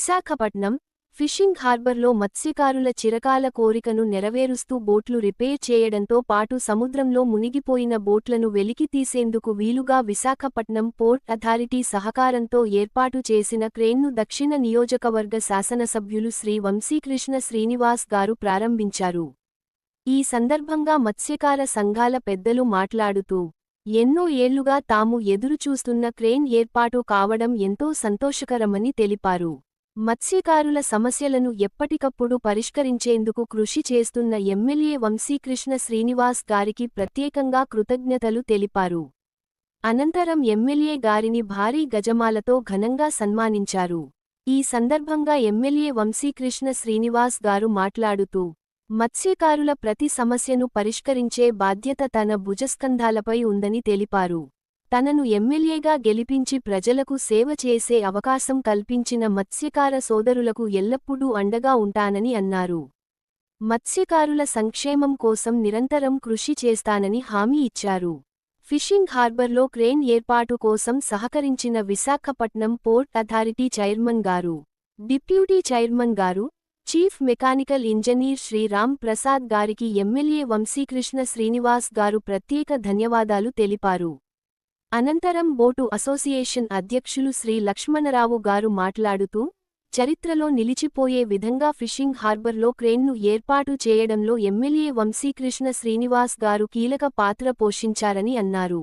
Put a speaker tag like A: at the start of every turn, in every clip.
A: Visakhapatnam fishing హార్బర్లో మత్స్యకారుల చిరకాల కోరికను నెరవేరుస్తూ బోట్లు రిపేర్ చేయడంతో పాటు సముద్రంలో మునిగిపోయిన బోట్లను వెలికితీసేందుకు వీలుగా విశాఖపట్నం పోర్ట్ అథారిటీ సహకారంతో ఏర్పాటు చేసిన క్రేన్ను దక్షిణ నియోజకవర్గ శాసనసభ్యులు శ్రీ వంశీకృష్ణ శ్రీనివాస్ గారు ప్రారంభించారు. ఈ సందర్భంగా మత్స్యకార సంఘాల పెద్దలు మాట్లాడుతూ ఎన్నో ఏళ్లుగా తాము ఎదురుచూస్తున్న క్రేన్ ఏర్పాటు కావడం ఎంతో సంతోషకరమని తెలిపారు. మత్స్యకారుల సమస్యలను ఎప్పటికప్పుడు పరిష్కరించేందుకు కృషి చేస్తున్న ఎమ్మెల్యే వంశీకృష్ణ శ్రీనివాస్ గారికి ప్రత్యేకంగా కృతజ్ఞతలు తెలిపారు. అనంతరం ఎమ్మెల్యే గారిని భారీ గజమాలతో ఘనంగా సన్మానించారు. ఈ సందర్భంగా ఎమ్మెల్యే వంశీకృష్ణ శ్రీనివాస్ గారు మాట్లాడుతూ మత్స్యకారుల ప్రతి సమస్యను పరిష్కరించే బాధ్యత తన భుజస్కంధాలపై ఉందని తెలిపారు. తనను ఎమ్మెల్యేగా గెలిపించి ప్రజలకు సేవ చేసే అవకాశం కల్పించిన మత్స్యకార సోదరులకు ఎల్లప్పుడూ అండగా ఉంటానని అన్నారు. మత్స్యకారుల సంక్షేమం కోసం నిరంతరం కృషి చేస్తానని హామీ ఇచ్చారు. ఫిషింగ్ హార్బర్లో క్రేన్ ఏర్పాటు కోసం సహకరించిన విశాఖపట్నం పోర్ట్ అథారిటీ చైర్మన్ గారు, డిప్యూటీ చైర్మన్ గారు, chief mechanical engineer Shri Ram Prasad గారికి ఎమ్మెల్యే వంశీకృష్ణ శ్రీనివాస్ గారు ప్రత్యేక ధన్యవాదాలు తెలిపారు. అనంతరం బోటు అసోసియేషన్ అధ్యక్షులు శ్రీ లక్ష్మణరావు గారు మాట్లాడుతూ చరిత్రలో నిలిచిపోయే విధంగా ఫిషింగ్ హార్బర్లో క్రేన్ను ఏర్పాటు చేయడంలో ఎమ్మెల్యే వంశీకృష్ణ శ్రీనివాస్ గారు కీలక పాత్ర పోషించారని అన్నారు.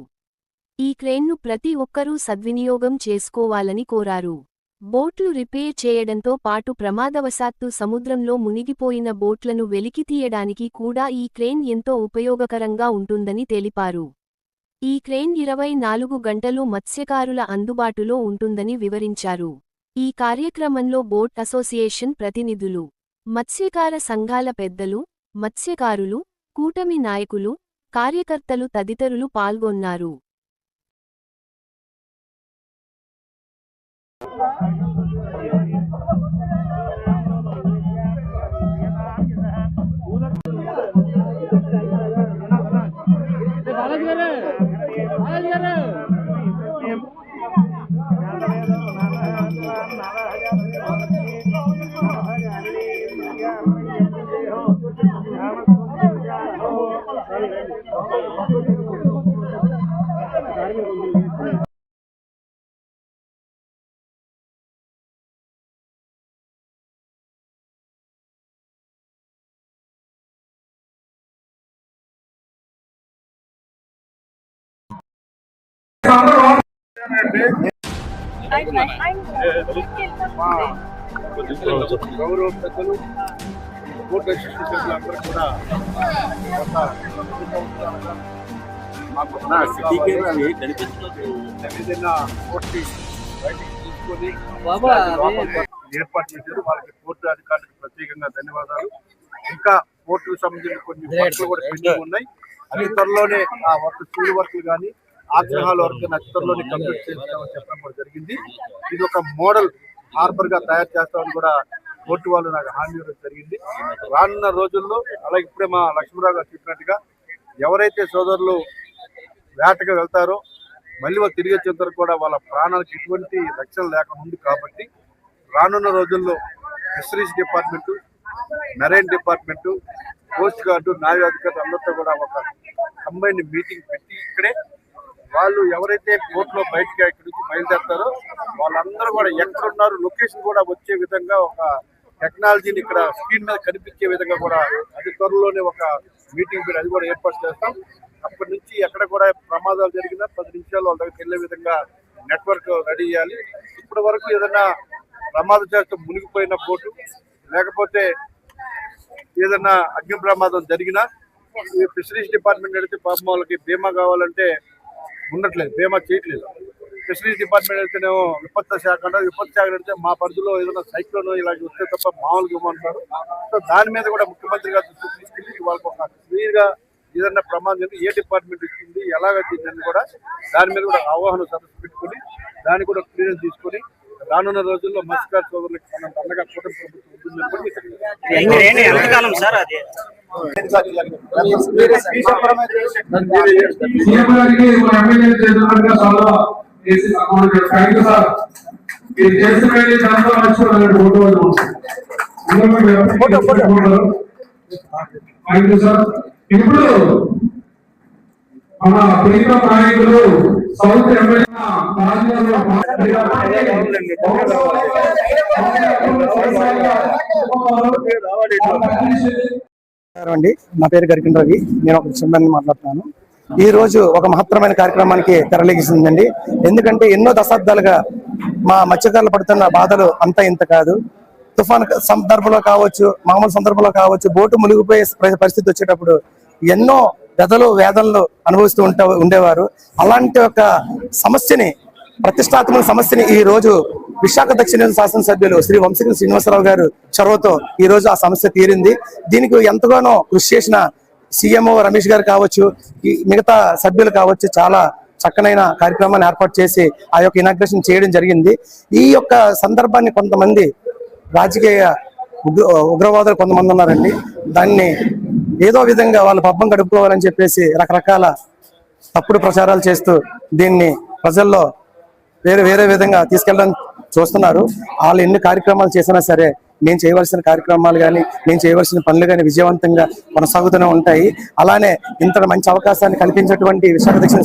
A: ఈ క్రేన్ను ప్రతి ఒక్కరూ సద్వినియోగం చేసుకోవాలని కోరారు. బోట్లు రిపేర్ చేయడంతో పాటు ప్రమాదవశాత్తు సముద్రంలో మునిగిపోయిన బోట్లను వెలికితీయడానికి కూడా ఈ క్రేన్ ఎంతో ఉపయోగకరంగా ఉంటుందని తెలిపారు. ఈ క్రేన్ 24 గంటలు మత్స్యకారుల అందుబాటులో ఉంటుందని వివరించారు. ఈ కార్యక్రమంలో బోట్ అసోసియేషన్ ప్రతినిధులు, మత్స్యకార సంఘాల పెద్దలు, మత్స్యకారులు, కూటమి నాయకులు, కార్యకర్తలు తదితరులు పాల్గొన్నారు.
B: గౌరవ పెద్దలు బోర్డు అసోసియేషన్లు అందరూ కూడా ఏదైనా కోర్టు బయటికి తీసుకొని ఏర్పాటు చేశారు. వాళ్ళకి కోర్టు అధికారులకు ప్రత్యేకంగా ధన్యవాదాలు. ఇంకా కోర్టుకు సంబంధించిన కొన్ని వర్క్లు కూడా పెండింగ్ ఉన్నాయి. అతి త్వరలోనే ఆ వర్క్ స్కూల్ వర్క్లు కానీ ఆగ్రహాల వరకు అతి త్వరలోనే కంప్లీట్ చేస్తామని చెప్పడం కూడా జరిగింది. ఇది ఒక మోడల్ హార్బర్ గా తయారు చేస్తామని కూడా కోర్టు వాళ్ళు నాకు హామీ ఇవ్వడం జరిగింది. రానున్న రోజుల్లో అలాగే ఇప్పుడే మా లక్ష్మణరావు గారు చెప్పినట్టుగా ఎవరైతే సోదరులు వేటగా వెళ్తారో మళ్ళీ వాళ్ళు తిరిగి వచ్చేంత వరకు కూడా వాళ్ళ ప్రాణాలకు ఎటువంటి రక్షణ లేకుండా ఉంది. కాబట్టి రానున్న రోజుల్లో fisheries department, marine department, coast guard, న్యాయాధికారులు అందరితో కూడా ఒక కంబైన్డ్ మీటింగ్ పెట్టి ఇక్కడే వాళ్ళు ఎవరైతే బోట్లో బయటకి ఇక్కడి నుంచి బయలుదేరుతారో వాళ్ళందరూ కూడా ఎక్కడున్నారు లొకేషన్ కూడా వచ్చే విధంగా ఒక టెక్నాలజీని ఇక్కడ స్క్రీన్ మీద కనిపించే విధంగా కూడా అతి త్వరలోనే ఒక మీటింగ్ పెట్టి అది కూడా ఏర్పాటు చేస్తాం. అప్పటి నుంచి ఎక్కడ కూడా ప్రమాదాలు జరిగినా 10 నిమిషాలు వాళ్ళ దగ్గరికి వెళ్ళే విధంగా నెట్వర్క్ రెడీ చేయాలి. ఇప్పటి వరకు ఏదైనా ప్రమాదం చేస్తూ మునిగిపోయిన బోటు లేకపోతే ఏదైనా అగ్ని ప్రమాదం జరిగినా ఫిషరీస్ డిపార్ట్మెంట్ అడిగితే పాపం వాళ్ళకి బీమా కావాలంటే ఉండట్లేదు, బీమా చేయట్లేదు. ఫిషరీస్ డిపార్ట్మెంట్ అయితేనేమో విపత్తు శాఖ అంటే విపత్తు శాఖ అంటే మా పరిధిలో ఏదైనా సైక్లోన్ ఇలా వస్తే తప్ప మామూలుగా ఇవ్వమంటారు. సో దాని మీద కూడా ముఖ్యమంత్రి గారు దృష్టికి తీసుకెళ్ళి వాళ్ళకి ఒక క్లియర్గా ఏదైనా ప్రమాదం ఏ డిపార్ట్మెంట్ ఇస్తుంది ఎలాగైతుందని కూడా దాని మీద కూడా అవగాహన సదస్సు పెట్టుకుని దాన్ని కూడా క్లియరెన్స్ తీసుకొని రానున్న రోజుల్లో మత్స్యకార సోదరులకు మనం అండగా కూటమి ప్రభుత్వం ఉంటుందని కూడా
C: మీరు చేస్తున్నది దాంట్లో సార్. ఇప్పుడు మన ప్రీత నాయకులు సౌత్ ఎమ్మెల్యే
D: అండి. నా పేరు గరికిన్ రవి. నేను ఒక సిబ్బంది మాట్లాడుతున్నాను. ఈ రోజు ఒక మహత్తరమైన కార్యక్రమానికి తెరలేగిందండి. ఎందుకంటే ఎన్నో దశాబ్దాలుగా మా మత్స్యకారులు పడుతున్న బాధలు అంతా ఇంత కాదు. తుఫాన్ సందర్భంలో కావచ్చు, మామూలు సందర్భంలో కావచ్చు, బోటు మునిగిపోయే పరిస్థితి వచ్చేటప్పుడు ఎన్నో వ్యధలు వేదనలు అనుభవిస్తూ ఉండేవారు. అలాంటి ఒక సమస్యని, ప్రతిష్టాత్మక సమస్యని ఈ రోజు విశాఖ దక్షిణ శాసనసభ్యులు శ్రీ వంశీకృష్ణ శ్రీనివాసరావు గారు చొరవతో ఈ రోజు ఆ సమస్య తీరింది. దీనికి ఎంతగానో కృషి చేసిన సీఎంఓ రమేష్ గారు కావచ్చు, మిగతా సభ్యులు కావచ్చు, చాలా చక్కనైన కార్యక్రమాన్ని ఏర్పాటు చేసి ఆ యొక్క ఇనాగ్రేషన్ చేయడం జరిగింది. ఈ యొక్క సందర్భాన్ని కొంతమంది రాజకీయ ఉగ్రవాదులు కొంతమంది ఉన్నారండి. దాన్ని ఏదో విధంగా వాళ్ళు పబ్బం గడుపుకోవాలని చెప్పేసి రకరకాల తప్పుడు ప్రచారాలు చేస్తూ దీన్ని ప్రజల్లో వేరే విధంగా తీసుకెళ్ళడం చూస్తున్నారు. వాళ్ళు ఎన్ని కార్యక్రమాలు చేసినా సరే నేను చేయవలసిన కార్యక్రమాలు కానీ, నేను చేయవలసిన పనులు కానీ విజయవంతంగా కొనసాగుతూనే ఉంటాయి. అలానే ఇంత మంచి అవకాశాన్ని కల్పించినటువంటి విశాఖ దక్షిణ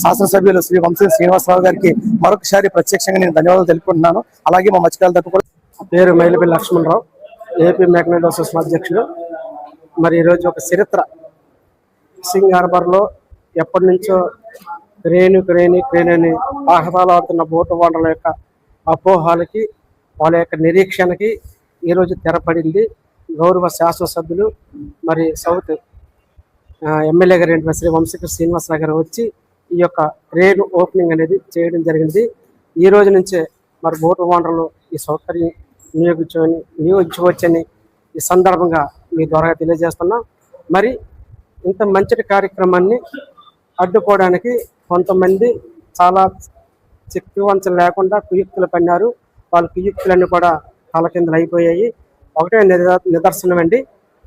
D: శాసనసభ్యులు శ్రీ వంశీ శ్రీనివాసరావు గారికి మరొకసారి ప్రత్యక్షంగా నేను ధన్యవాదాలు తెలుపుకుంటున్నాను. అలాగే మా మత్స్యకారుల తరపు కూడా
E: పేరు Mailapalli Lakshmanarao, AP magnet association అధ్యక్షుడు. మరి ఈరోజు ఒక చరిత్ర. ఫిషింగ్ హార్బర్లో ఎప్పటి నుంచో క్రేన్ అని ఆహ్లాదాలు ఆడుతున్న బోటు ఓనర్ల యొక్క అపోహాలకి, వాళ్ళ యొక్క నిరీక్షణకి ఈరోజు తెరపడింది. గౌరవ శాసనసభ్యులు మరి సౌత్ ఎమ్మెల్యే గారు శ్రీ వంశీకృష్ణ శ్రీనివాసరావు గారు వచ్చి ఈ యొక్క క్రేన్ ఓపెనింగ్ అనేది చేయడం జరిగింది. ఈ రోజు నుంచే మరి బోటు ఓనర్లు ఈ సౌకర్యం నియోగించవచ్చని ఈ సందర్భంగా మీ ద్వారా తెలియజేస్తున్నాం. మరి ఇంత మంచి కార్యక్రమాన్ని అడ్డుకోవడానికి కొంతమంది చాలా శక్తివంచన లేకుండా కుయుక్తులు పన్నారు. వాళ్ళ కుయుక్తులన్నీ కూడా కాలకిందలు అయిపోయాయి. ఒకటే నిదర్శనం అండి,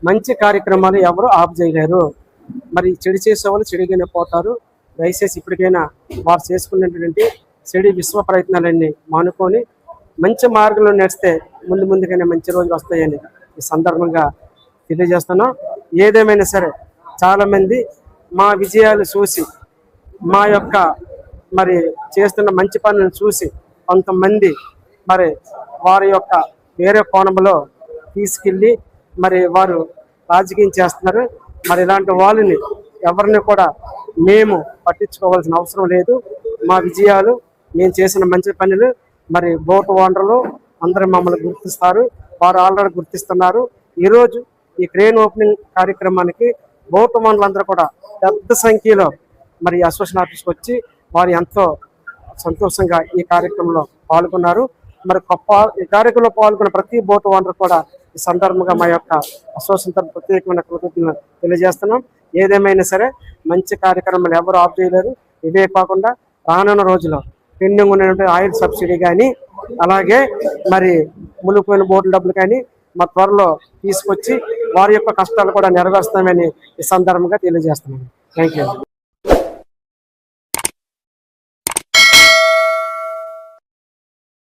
E: మంచి కార్యక్రమాలు ఎవరు ఆఫ్ చేయలేరు. మరి చెడు చేసేవాళ్ళు చెడుగానే పోతారు. దయచేసి ఇప్పటికైనా వారు చేసుకున్నటువంటి చెడు విశ్వ ప్రయత్నాలన్నీ మానుకొని మంచి మార్గంలో నడిస్తే ముందుగానే మంచి రోజులు వస్తాయని ఈ సందర్భంగా తెలియజేస్తున్నాం. ఏదేమైనా సరే చాలామంది మా విజయాలు చూసి, మా యొక్క మరి చేస్తున్న మంచి పనులను చూసి కొంతమంది మరి వారి యొక్క వేరే కోణంలో తీసుకెళ్ళి మరి వారు రాజకీయం చేస్తున్నారు. మరి ఇలాంటి వాళ్ళని ఎవరిని కూడా మేము పట్టించుకోవాల్సిన అవసరం లేదు. మా విజయాలు, మేము చేసిన మంచి పనులు మరి బోటు ఓనర్లు అందరూ మమ్మల్ని గుర్తిస్తారు. వారు ఆల్రెడీ గుర్తిస్తున్నారు. ఈరోజు ఈ క్రేన్ ఓపెనింగ్ కార్యక్రమానికి బోటు ఓనర్లందరూ కూడా పెద్ద సంఖ్యలో మరి అసోసియేషన్ ఆఫీస్కి వచ్చి వారు ఎంతో సంతోషంగా ఈ కార్యక్రమంలో పాల్గొన్నారు. మరి ఈ కార్యక్రమంలో పాల్గొన్న ప్రతి బోటు ఓనర్ కూడా ఈ సందర్భంగా మా యొక్క అసోసియేషన్ తరఫున ప్రత్యేకమైన కృతజ్ఞతలు తెలియజేస్తున్నాం. ఏదేమైనా సరే మంచి కార్యక్రమాలు ఎవరు ఆఫ్ చేయలేరు. ఇవే కాకుండా రానున్న రోజుల్లో పెండింగ్ ఉన్నటువంటి ఆయిల్ సబ్సిడీ కానీ, అలాగే మరి మునిగిపోయిన బోట్ల డబ్బులు కానీ మా త్వరలో తీసుకొచ్చి వారి యొక్క కష్టాలు కూడా నెరవేరుస్తామని ఈ సందర్భంగా తెలియజేస్తున్నాను. Thank you.